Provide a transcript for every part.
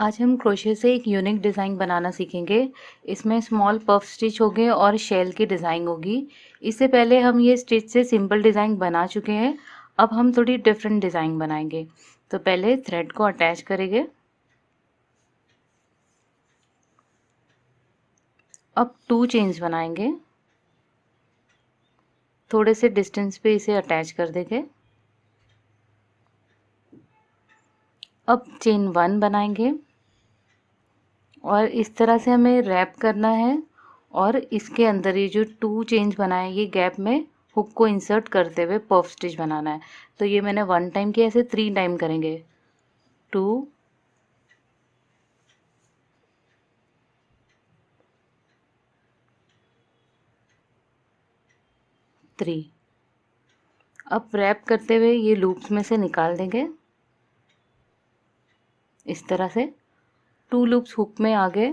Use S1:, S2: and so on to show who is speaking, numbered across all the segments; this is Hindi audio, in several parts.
S1: आज हम क्रोशे से एक यूनिक डिज़ाइन बनाना सीखेंगे। इसमें स्मॉल पफ स्टिच होंगे और शेल की डिज़ाइन होगी। इससे पहले हम ये स्टिच से सिंपल डिज़ाइन बना चुके हैं। अब हम थोड़ी डिफरेंट डिज़ाइन बनाएंगे। तो पहले थ्रेड को अटैच करेंगे। अब 2 चेन्स बनाएंगे। थोड़े से डिस्टेंस पे इसे अटैच कर देंगे। अब चेन 1 बनाएंगे और इस तरह से हमें रैप करना है और इसके अंदर ये जो 2 चेन्स बनाए ये गैप में हुक को इंसर्ट करते हुए पफ स्टिच बनाना है। तो ये मैंने 1 टाइम किया, ऐसे 3 टाइम करेंगे। 2 3। अब रैप करते हुए ये लूप्स में से निकाल देंगे इस तरह से। 2 लूप्स हुक में आगे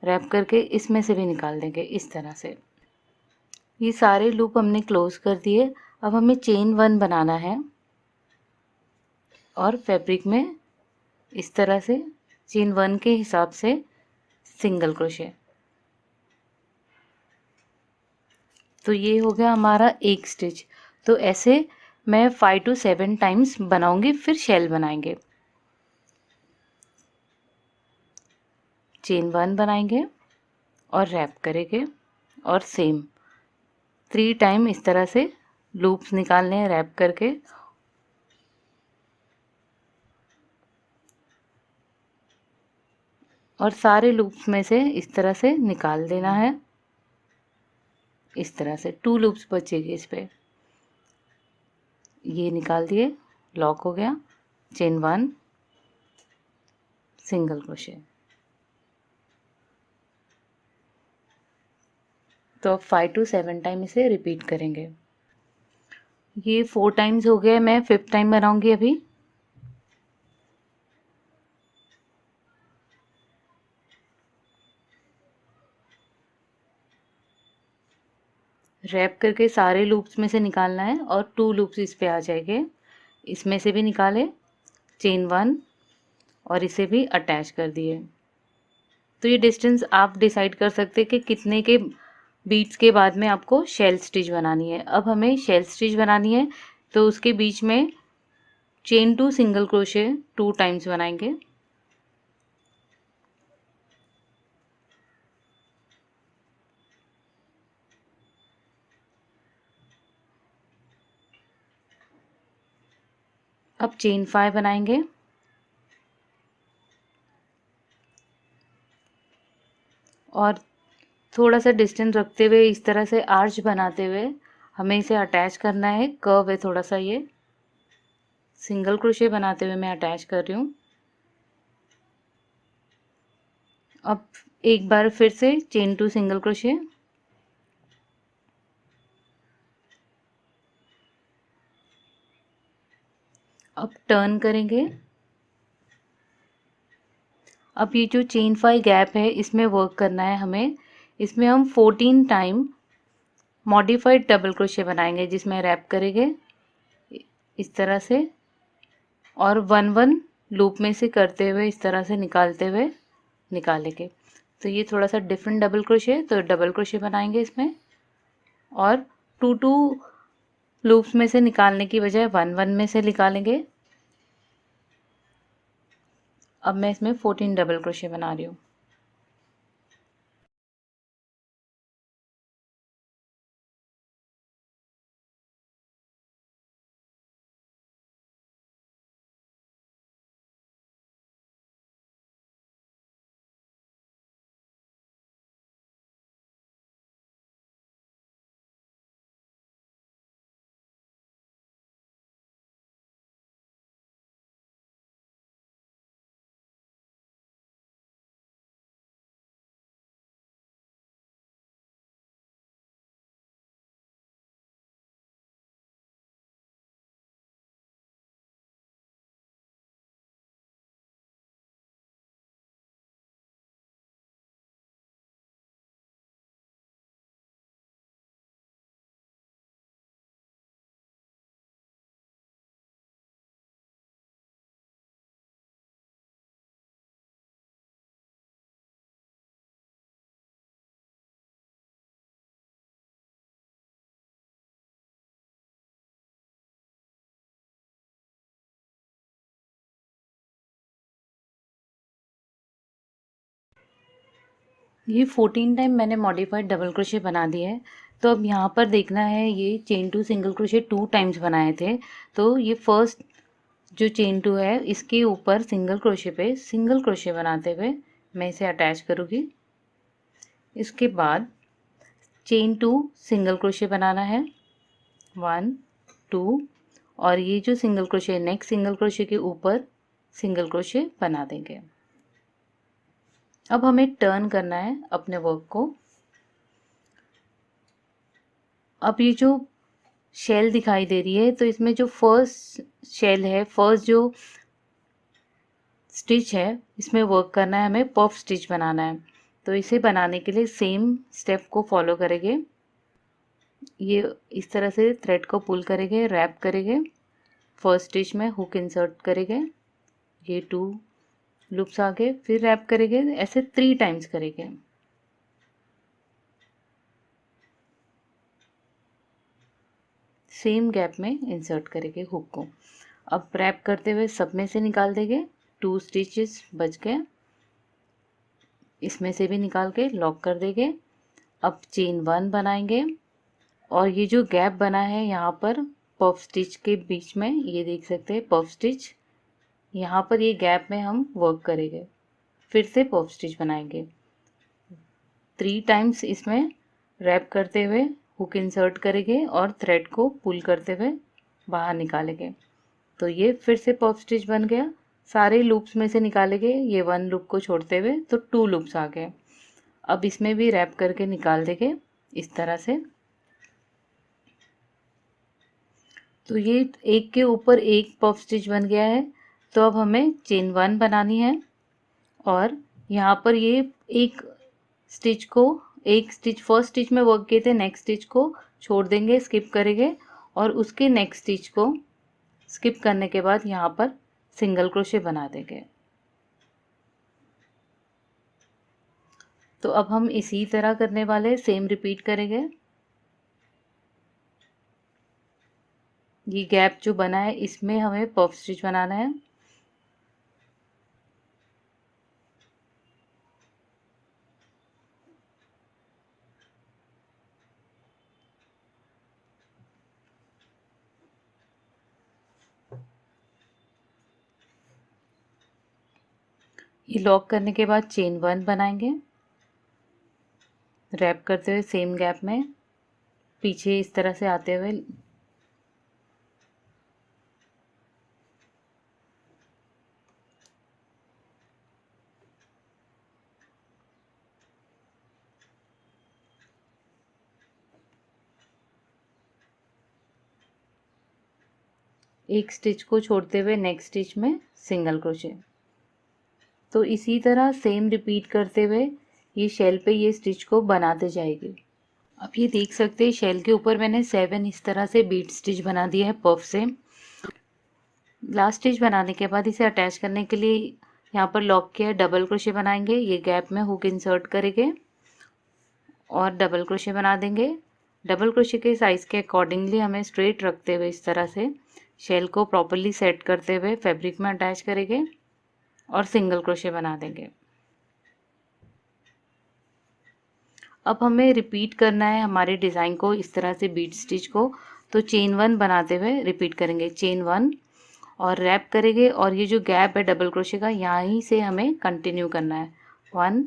S1: रैप करके इसमें से भी निकाल देंगे इस तरह से। ये सारे लूप हमने क्लोज कर दिए। अब हमें चेन 1 बनाना है और फैब्रिक में इस तरह से चेन 1 के हिसाब से सिंगल क्रोशे। तो ये हो गया हमारा एक स्टिच। तो ऐसे मैं 5 to 7 टाइम्स बनाऊंगी, फिर शेल बनाएंगे। चेन 1 बनाएंगे और रैप करेंगे और सेम 3 टाइम इस तरह से लूप्स निकालने हैं रैप करके। और सारे लूप्स में से इस तरह से निकाल देना है। इस तरह से 2 लूप्स बचेगी इस पे। ये निकाल दिए, लॉक हो गया। Chain 1 single crochet. तो अब 5 to 7 टाइम इसे रिपीट करेंगे। ये 4 टाइम्स हो गए, मैं 5th टाइम बनाऊंगी अभी। रैप करके सारे लूप्स में से निकालना है और 2 लूप्स इस पे आ जाएंगे। इसमें से भी निकाले, चेन 1 और इसे भी अटैच कर दिए। तो ये डिस्टेंस आप डिसाइड कर सकते हैं कि कितने के बीट्स के बाद में आपको शेल स्टिच बनानी है। अब हमें शेल स्टिच बनानी है तो उसके बीच में चेन 2 सिंगल क्रोशे 2 टाइम्स बनाएंगे। अब चेन 5 बनाएंगे और थोड़ा सा डिस्टेंस रखते हुए इस तरह से आर्च बनाते हुए हमें इसे अटैच करना है। कर्व है थोड़ा सा, ये सिंगल क्रोशे बनाते हुए मैं अटैच कर रही हूँ। अब एक बार फिर से चेन 2 सिंगल क्रोशे। अब टर्न करेंगे। अब ये जो चेन 5 गैप है इसमें वर्क करना है हमें। इसमें हम 14 टाइम मॉडिफाइड डबल क्रोशे बनाएंगे जिसमें रैप करेंगे इस तरह से और 1 1 लूप में से करते हुए इस तरह से निकालते हुए निकालेंगे। तो ये थोड़ा सा डिफरेंट डबल क्रोशे, तो डबल क्रोशे बनाएंगे इसमें और 2 2 लूप्स में से निकालने की बजाय 1 1 में से निकालेंगे। अब मैं इसमें 14 डबल क्रोशे बना रही हूँ। ये 14 टाइम मैंने मॉडिफाइड डबल क्रोशे बना दिया है। तो अब यहाँ पर देखना है, ये चेन 2 सिंगल क्रोशे 2 टाइम्स बनाए थे, तो ये फर्स्ट जो चेन 2 है इसके ऊपर सिंगल क्रोशे पे सिंगल क्रोशे बनाते हुए मैं इसे अटैच करूँगी। इसके बाद चेन 2 सिंगल क्रोशे बनाना है, 1 2, और ये जो single crochet next single crochet के ऊपर सिंगल क्रोशे बना देंगे। अब हमें टर्न करना है अपने वर्क को। अब ये जो शेल दिखाई दे रही है, तो इसमें जो फर्स्ट शेल है, फर्स्ट जो स्टिच है, इसमें वर्क करना है, हमें पफ स्टिच बनाना है। तो इसे बनाने के लिए सेम स्टेप को फॉलो करेंगे। ये इस तरह से थ्रेड को पुल करेंगे, रैप करेंगे, फर्स्ट स्टिच में हुक इंसर्ट करेंगे, ये 2 लूप्स आगे, फिर रैप करेंगे, ऐसे 3 टाइम्स करेंगे। सेम गैप में इंसर्ट करेंगे हुक को। अब रैप करते हुए सब में से निकाल देंगे, 2 स्टिचेस बच गए, इसमें से भी निकाल के लॉक कर देंगे। अब चेन 1 बनाएंगे, और ये जो गैप बना है यहाँ पर पफ स्टिच के बीच में, ये देख सकते हैं पफ स्टिच, यहाँ पर ये गैप में हम वर्क करेंगे, फिर से पफ स्टिच बनाएंगे, 3 टाइम्स इसमें रैप करते हुए हुक इंसर्ट करेंगे और थ्रेड को पुल करते हुए बाहर निकालेंगे। तो ये फिर से पफ स्टिच बन गया। सारे लूप्स में से निकालेंगे, ये 1 लूप को छोड़ते हुए, तो 2 लूप्स आ गए। अब इसमें भी रैप करके निकाल देंगे इस तरह से। तो ये एक के ऊपर एक पफ स्टिच बन गया है। तो अब हमें चेन 1 बनानी है, और यहाँ पर ये एक स्टिच को, एक स्टिच फर्स्ट स्टिच में वर्क किए थे, नेक्स्ट स्टिच को छोड़ देंगे, स्किप करेंगे, और उसके नेक्स्ट स्टिच को स्किप करने के बाद यहाँ पर सिंगल क्रोशे बना देंगे। तो अब हम इसी तरह करने वाले, सेम रिपीट करेंगे। ये गैप जो बना है इसमें हमें पफ स्टिच बनाना है। ये लॉक करने के बाद चेन 1 बनाएंगे, रैप करते हुए सेम गैप में पीछे इस तरह से आते हुए एक स्टिच को छोड़ते हुए नेक्स्ट स्टिच में सिंगल क्रोशे। तो इसी तरह सेम रिपीट करते हुए ये शेल पे ये स्टिच को बनाते जाएगी। अब ये देख सकते हैं शेल के ऊपर मैंने 7 इस तरह से बीट स्टिच बना दिया है पफ से। लास्ट स्टिच बनाने के बाद इसे अटैच करने के लिए यहाँ पर लॉक किया, डबल क्रोशे बनाएंगे, ये गैप में हुक इंसर्ट करेंगे और डबल क्रोशे बना देंगे। डबल क्रोशे के साइज़ के अकॉर्डिंगली हमें स्ट्रेट रखते हुए इस तरह से शेल को प्रॉपरली सेट करते हुए फैब्रिक में अटैच करेंगे और सिंगल क्रोशे बना देंगे। अब हमें रिपीट करना है हमारे डिज़ाइन को, इस तरह से बीट स्टिच को। तो चेन 1 बनाते हुए रिपीट करेंगे, चेन 1 और रैप करेंगे, और ये जो गैप है डबल क्रोशे का, यहीं से हमें कंटिन्यू करना है। 1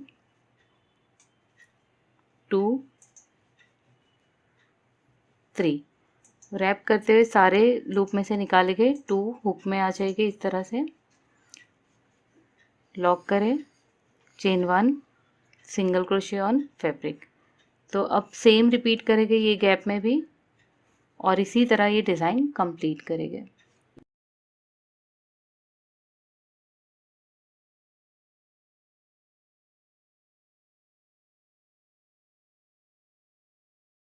S1: 2 3 रैप करते हुए सारे लूप में से निकालेंगे, 2 हुक में आ जाएगी इस तरह से, लॉक करें, chain 1 single crochet on fabric. तो अब सेम रिपीट करेंगे ये गैप में भी, और इसी तरह ये डिज़ाइन कंप्लीट करेंगे।